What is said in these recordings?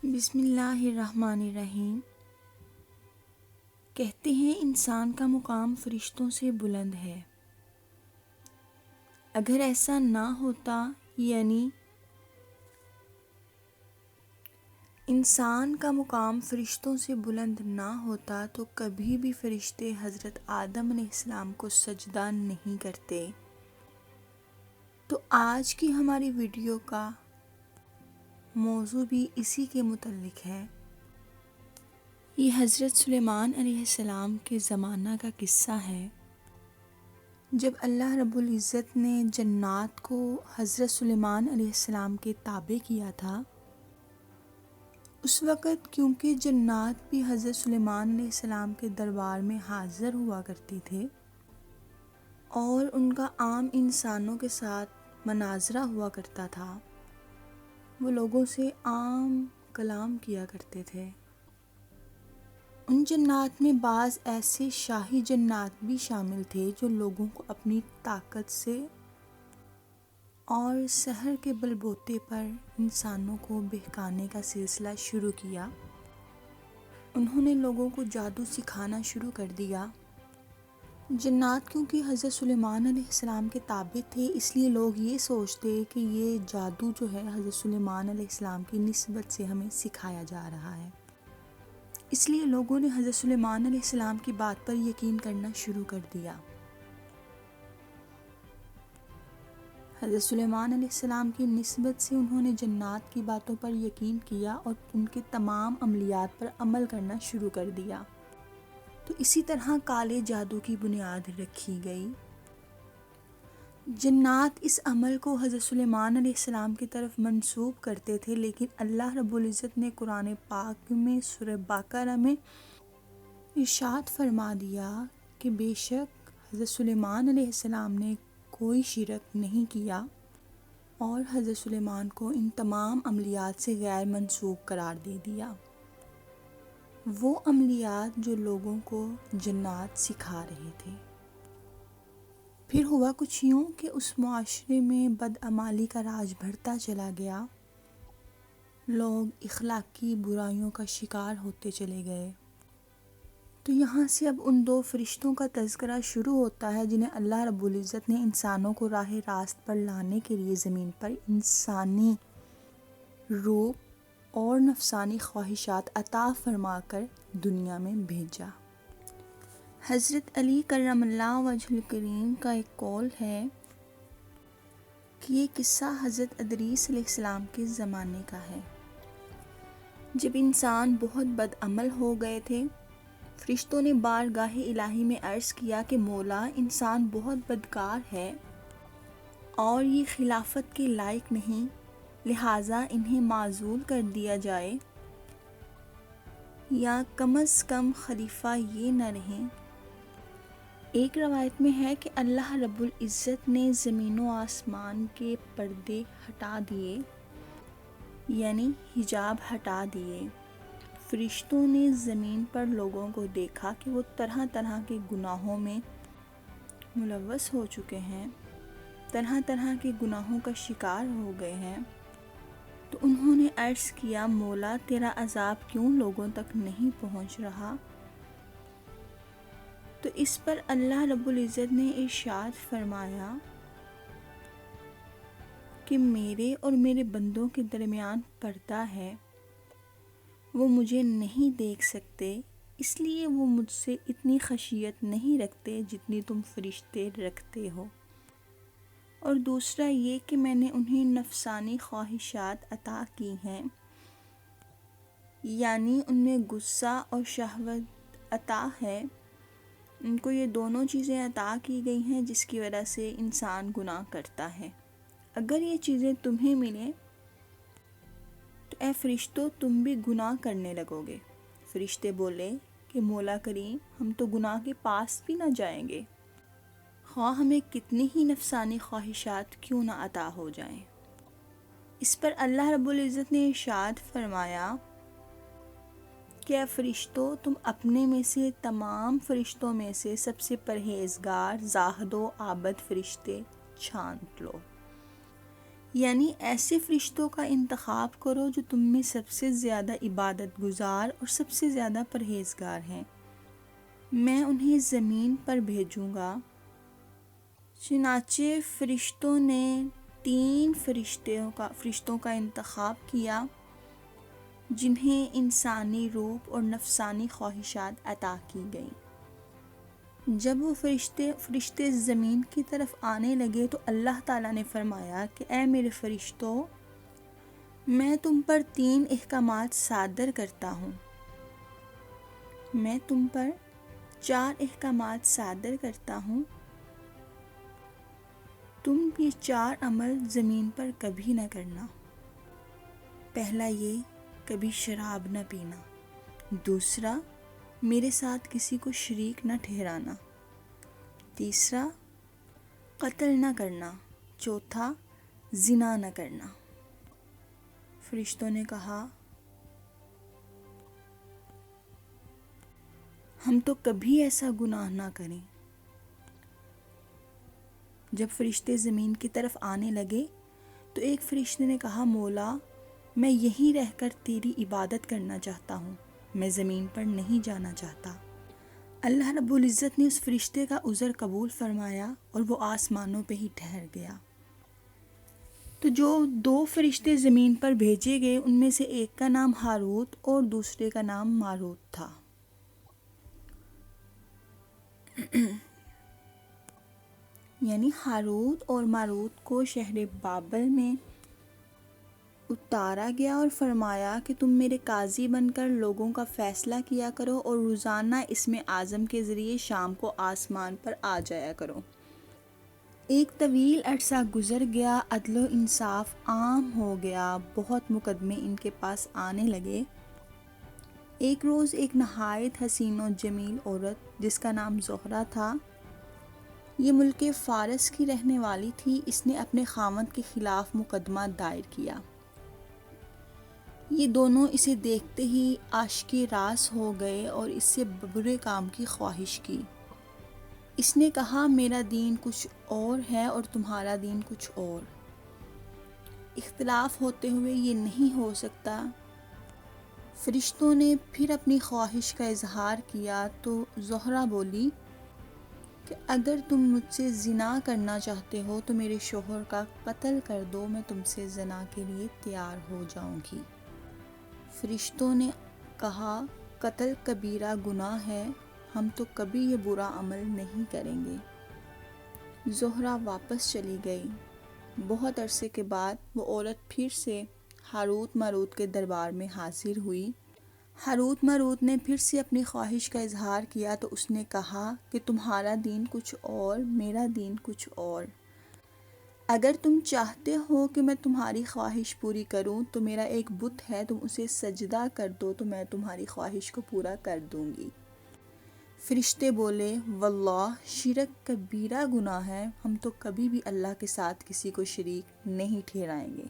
بسم اللہ الرحمن الرحیم۔ کہتے ہیں انسان کا مقام فرشتوں سے بلند ہے۔ اگر ایسا نہ ہوتا، یعنی انسان کا مقام فرشتوں سے بلند نہ ہوتا تو کبھی بھی فرشتے حضرت آدم علیہ السلام کو سجدہ نہیں کرتے۔ تو آج کی ہماری ویڈیو کا موضوع بھی اسی کے متعلق ہے۔ یہ حضرت سلیمان علیہ السلام کے زمانہ کا قصہ ہے، جب اللہ رب العزت نے جنات کو حضرت سلیمان علیہ السلام کے تابع کیا تھا۔ اس وقت کیونکہ جنات بھی حضرت سلیمان علیہ السلام کے دربار میں حاضر ہوا کرتے تھے اور ان کا عام انسانوں کے ساتھ مناظرہ ہوا کرتا تھا، وہ لوگوں سے عام کلام کیا کرتے تھے۔ ان جنات میں بعض ایسے شاہی جنات بھی شامل تھے جو لوگوں کو اپنی طاقت سے اور سحر کے بل بوتے پر انسانوں کو بہکانے کا سلسلہ شروع کیا۔ انہوں نے لوگوں کو جادو سکھانا شروع کر دیا۔ جنات کیونکہ حضرت سلیمان علیہ السلام کے تابع تھے، اس لیے لوگ یہ سوچتے کہ یہ جادو جو ہے حضرت سلیمان علیہ السلام کی نسبت سے ہمیں سکھایا جا رہا ہے۔ اس لیے لوگوں نے حضرت سلیمان علیہ السلام کی بات پر یقین کرنا شروع کر دیا۔ حضرت سلیمان علیہ السلام کی نسبت سے انہوں نے جنات کی باتوں پر یقین کیا اور ان کے تمام عملیات پر عمل کرنا شروع کر دیا۔ تو اسی طرح کالے جادو کی بنیاد رکھی گئی۔ جنات اس عمل کو حضرت سلیمان علیہ السلام کی طرف منسوب کرتے تھے، لیکن اللہ رب العزت نے قرآن پاک میں سورہ بقرہ میں ارشاد فرما دیا کہ بے شک حضرت سلیمان علیہ السلام نے کوئی شرک نہیں کیا اور حضرت سلیمان کو ان تمام عملیات سے غیر منسوب قرار دے دیا۔ وہ عملیات جو لوگوں کو جنات سکھا رہے تھے۔ پھر ہوا کچھ یوں کہ اس معاشرے میں بدعمالی کا راج بڑھتا چلا گیا، لوگ اخلاقی برائیوں کا شکار ہوتے چلے گئے۔ تو یہاں سے اب ان دو فرشتوں کا تذکرہ شروع ہوتا ہے جنہیں اللہ رب العزت نے انسانوں کو راہ راست پر لانے کے لیے زمین پر انسانی روح اور نفسانی خواہشات عطا فرما کر دنیا میں بھیجا۔ حضرت علی کرم اللہ وجہ الکریم کا ایک قول ہے کہ یہ قصہ حضرت ادریس علیہ السلام کے زمانے کا ہے۔ جب انسان بہت بدعمل ہو گئے تھے، فرشتوں نے بارگاہ الہی میں عرض کیا کہ مولا، انسان بہت بدکار ہے اور یہ خلافت کے لائق نہیں، لہٰذا انہیں معزول کر دیا جائے یا کم از کم خلیفہ یہ نہ رہیں۔ ایک روایت میں ہے کہ اللہ رب العزت نے زمین و آسمان کے پردے ہٹا دیے، یعنی حجاب ہٹا دیے۔ فرشتوں نے زمین پر لوگوں کو دیکھا کہ وہ طرح طرح کے گناہوں میں ملوث ہو چکے ہیں، طرح طرح کے گناہوں کا شکار ہو گئے ہیں۔ تو انہوں نے عرض کیا، مولا تیرا عذاب کیوں لوگوں تک نہیں پہنچ رہا؟ تو اس پر اللہ رب العزت نے ارشاد فرمایا کہ میرے اور میرے بندوں کے درمیان پردہ ہے، وہ مجھے نہیں دیکھ سکتے، اس لیے وہ مجھ سے اتنی خشیت نہیں رکھتے جتنی تم فرشتے رکھتے ہو۔ اور دوسرا یہ کہ میں نے انہیں نفسانی خواہشات عطا کی ہیں، یعنی ان میں غصہ اور شہوت عطا ہے۔ ان کو یہ دونوں چیزیں عطا کی گئی ہیں جس کی وجہ سے انسان گناہ کرتا ہے۔ اگر یہ چیزیں تمہیں ملیں تو اے فرشتوں تم بھی گناہ کرنے لگو گے۔ فرشتے بولے کہ مولا کریم، ہم تو گناہ کے پاس بھی نہ جائیں گے، خواہ ہمیں کتنی ہی نفسانی خواہشات کیوں نہ عطا ہو جائیں۔ اس پر اللہ رب العزت نے ارشاد فرمایا کہ اے فرشتوں، تم اپنے میں سے تمام فرشتوں میں سے سب سے پرہیزگار، زاہد و عابد فرشتے چھانٹ لو، یعنی ایسے فرشتوں کا انتخاب کرو جو تم میں سب سے زیادہ عبادت گزار اور سب سے زیادہ پرہیزگار ہیں، میں انہیں زمین پر بھیجوں گا۔ چنانچہ فرشتوں نے 3 فرشتوں کا انتخاب کیا جنہیں انسانی روپ اور نفسانی خواہشات عطا کی گئیں۔ جب وہ فرشتے زمین کی طرف آنے لگے تو اللہ تعالیٰ نے فرمایا کہ اے میرے فرشتوں، میں تم پر 3 احکامات صادر کرتا ہوں، میں تم پر 4 احکامات صادر کرتا ہوں، تم یہ 4 عمل زمین پر کبھی نہ کرنا۔ پہلا یہ، کبھی شراب نہ پینا۔ دوسرا، میرے ساتھ کسی کو شریک نہ ٹھہرانا۔ تیسرا، قتل نہ کرنا۔ چوتھا، زنا نہ کرنا۔ فرشتوں نے کہا ہم تو کبھی ایسا گناہ نہ کریں۔ جب فرشتے زمین کی طرف آنے لگے تو ایک فرشتے نے کہا مولا، میں یہیں رہ کر تیری عبادت کرنا چاہتا ہوں، میں زمین پر نہیں جانا چاہتا۔ اللہ رب العزت نے اس فرشتے کا عذر قبول فرمایا اور وہ آسمانوں پہ ہی ٹھہر گیا۔ تو جو 2 فرشتے زمین پر بھیجے گئے ان میں سے ایک کا نام ہاروت اور دوسرے کا نام ماروت تھا۔ یعنی ہاروت اور ماروت کو شہر بابل میں اتارا گیا اور فرمایا کہ تم میرے قاضی بن کر لوگوں کا فیصلہ کیا کرو اور روزانہ اسم اعظم کے ذریعے شام کو آسمان پر آ جایا کرو۔ ایک طویل عرصہ گزر گیا، عدل و انصاف عام ہو گیا، بہت مقدمے ان کے پاس آنے لگے۔ ایک روز ایک نہایت حسین و جمیل عورت جس کا نام زہرہ تھا، یہ ملک فارس کی رہنے والی تھی، اس نے اپنے خاوند کے خلاف مقدمہ دائر کیا۔ یہ دونوں اسے دیکھتے ہی عاشق راس ہو گئے اور اس سے برے کام کی خواہش کی۔ اس نے کہا میرا دین کچھ اور ہے اور تمہارا دین کچھ اور، اختلاف ہوتے ہوئے یہ نہیں ہو سکتا۔ فرشتوں نے پھر اپنی خواہش کا اظہار کیا تو زہرہ بولی کہ اگر تم مجھ سے زنا کرنا چاہتے ہو تو میرے شوہر کا قتل کر دو، میں تم سے زنا کے لیے تیار ہو جاؤں گی۔ فرشتوں نے کہا قتل کبیرہ گناہ ہے، ہم تو کبھی یہ برا عمل نہیں کریں گے۔ زہرہ واپس چلی گئی۔ بہت عرصے کے بعد وہ عورت پھر سے ہاروت ماروت کے دربار میں حاضر ہوئی۔ ہاروت ماروت نے پھر سے اپنی خواہش کا اظہار کیا تو اس نے کہا کہ تمہارا دین کچھ اور، میرا دین کچھ اور۔ اگر تم چاہتے ہو کہ میں تمہاری خواہش پوری کروں تو میرا ایک بت ہے، تم اسے سجدہ کر دو تو میں تمہاری خواہش کو پورا کر دوں گی۔ فرشتے بولے واللہ شرک کبیرہ گناہ ہے، ہم تو کبھی بھی اللہ کے ساتھ کسی کو شریک نہیں ٹھہرائیں گے۔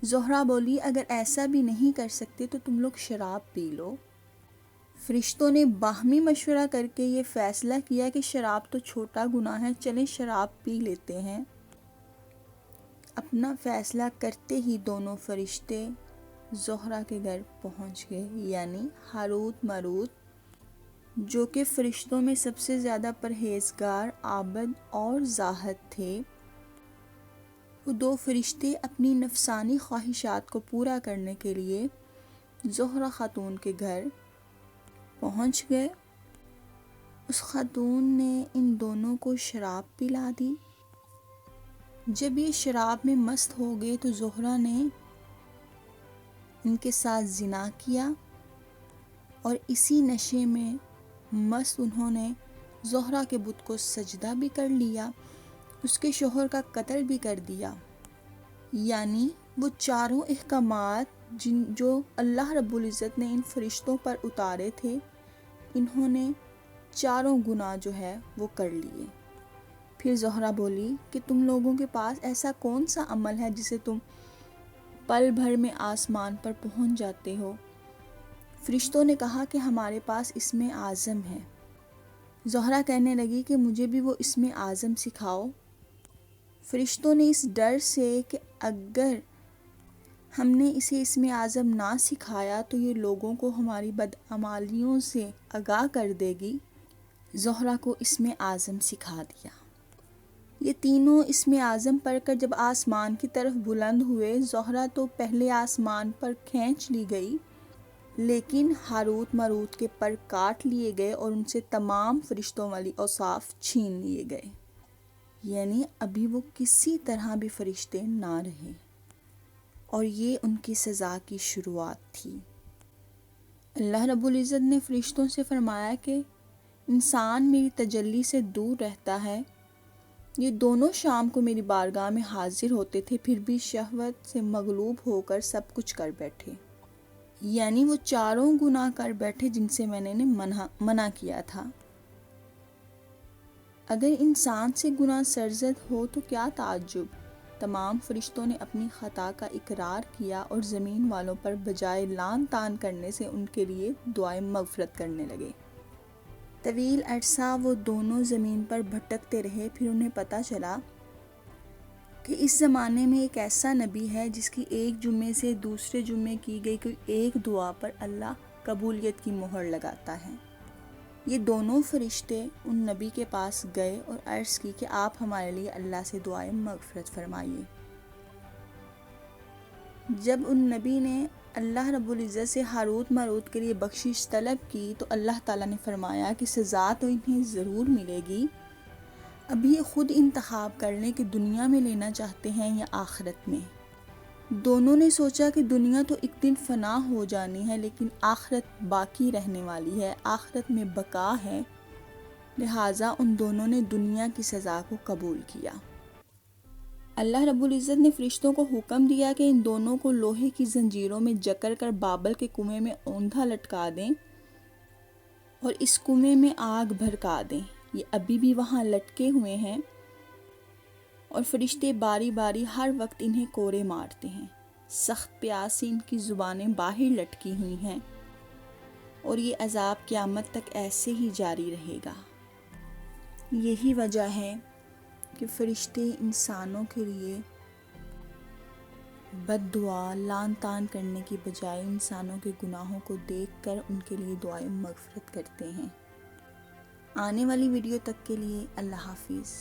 زہرہ بولی اگر ایسا بھی نہیں کر سکتے تو تم لوگ شراب پی لو۔ فرشتوں نے باہمی مشورہ کر کے یہ فیصلہ کیا کہ شراب تو چھوٹا گناہ ہے، چلیں شراب پی لیتے ہیں۔ اپنا فیصلہ کرتے ہی دونوں فرشتے زہرہ کے گھر پہنچ گئے، یعنی ہاروت ماروت جو کہ فرشتوں میں سب سے زیادہ پرہیزگار، عابد اور زاہد تھے۔ وہ 2 فرشتے اپنی نفسانی خواہشات کو پورا کرنے کے لیے زہرہ خاتون کے گھر پہنچ گئے۔ اس خاتون نے ان دونوں کو شراب پلا دی۔ جب یہ شراب میں مست ہو گئے تو زہرہ نے ان کے ساتھ زنا کیا اور اسی نشے میں مست انہوں نے زہرہ کے بت کو سجدہ بھی کر لیا، اس کے شوہر کا قتل بھی کر دیا۔ یعنی وہ 4 احکامات جو اللہ رب العزت نے ان فرشتوں پر اتارے تھے، انہوں نے 4 گناہ جو ہے وہ کر لیے۔ پھر زہرہ بولی کہ تم لوگوں کے پاس ایسا کون سا عمل ہے جسے تم پل بھر میں آسمان پر پہنچ جاتے ہو؟ فرشتوں نے کہا کہ ہمارے پاس اسم اعظم ہے۔ زہرہ کہنے لگی کہ مجھے بھی وہ اسم اعظم سکھاؤ۔ فرشتوں نے اس ڈر سے کہ اگر ہم نے اسے اسم اعظم نہ سکھایا تو یہ لوگوں کو ہماری بدعمالیوں سے آگاہ کر دے گی، زہرہ کو اسم اعظم سکھا دیا۔ یہ تینوں اسم اعظم پڑھ کر جب آسمان کی طرف بلند ہوئے، زہرہ تو پہلے آسمان پر کھینچ لی گئی، لیکن ہاروت ماروت کے پر کاٹ لیے گئے اور ان سے تمام فرشتوں والی اوصاف چھین لیے گئے، یعنی ابھی وہ کسی طرح بھی فرشتے نہ رہے، اور یہ ان کی سزا کی شروعات تھی۔ اللہ رب العزت نے فرشتوں سے فرمایا کہ انسان میری تجلی سے دور رہتا ہے، یہ دونوں شام کو میری بارگاہ میں حاضر ہوتے تھے، پھر بھی شہوت سے مغلوب ہو کر سب کچھ کر بیٹھے، یعنی وہ چاروں گناہ کر بیٹھے جن سے میں نے منع کیا تھا۔ اگر انسان سے گناہ سرزد ہو تو کیا تعجب، تمام فرشتوں نے اپنی خطا کا اقرار کیا اور زمین والوں پر بجائے لعن طعن کرنے سے ان کے لیے دعائے مغفرت کرنے لگے۔ طویل عرصہ وہ دونوں زمین پر بھٹکتے رہے، پھر انہیں پتہ چلا کہ اس زمانے میں ایک ایسا نبی ہے جس کی ایک جمعے سے دوسرے جمعے کی گئی کوئی ایک دعا پر اللہ قبولیت کی مہر لگاتا ہے۔ یہ دونوں فرشتے ان نبی کے پاس گئے اور عرض کی کہ آپ ہمارے لیے اللہ سے دعائے مغفرت فرمائیے۔ جب ان نبی نے اللہ رب العزت سے ہاروت ماروت کے لیے بخشش طلب کی تو اللہ تعالیٰ نے فرمایا کہ سزا تو انہیں ضرور ملے گی، اب یہ خود انتخاب کر لیں کہ دنیا میں لینا چاہتے ہیں یا آخرت میں۔ دونوں نے سوچا کہ دنیا تو ایک دن فنا ہو جانی ہے، لیکن آخرت باقی رہنے والی ہے، آخرت میں بقا ہے، لہٰذا ان دونوں نے دنیا کی سزا کو قبول کیا۔ اللہ رب العزت نے فرشتوں کو حکم دیا کہ ان دونوں کو لوہے کی زنجیروں میں جکڑ کر بابل کے کنویں میں اوندھا لٹکا دیں اور اس کنویں میں آگ بھڑکا دیں۔ یہ ابھی بھی وہاں لٹکے ہوئے ہیں اور فرشتے باری باری ہر وقت انہیں کوڑے مارتے ہیں، سخت پیاس سے ان کی زبانیں باہر لٹکی ہوئی ہیں، اور یہ عذاب قیامت تک ایسے ہی جاری رہے گا۔ یہی وجہ ہے کہ فرشتے انسانوں کے لیے بد دعا لعن طعن کرنے کی بجائے انسانوں کے گناہوں کو دیکھ کر ان کے لیے دعائیں مغفرت کرتے ہیں۔ آنے والی ویڈیو تک کے لیے اللہ حافظ۔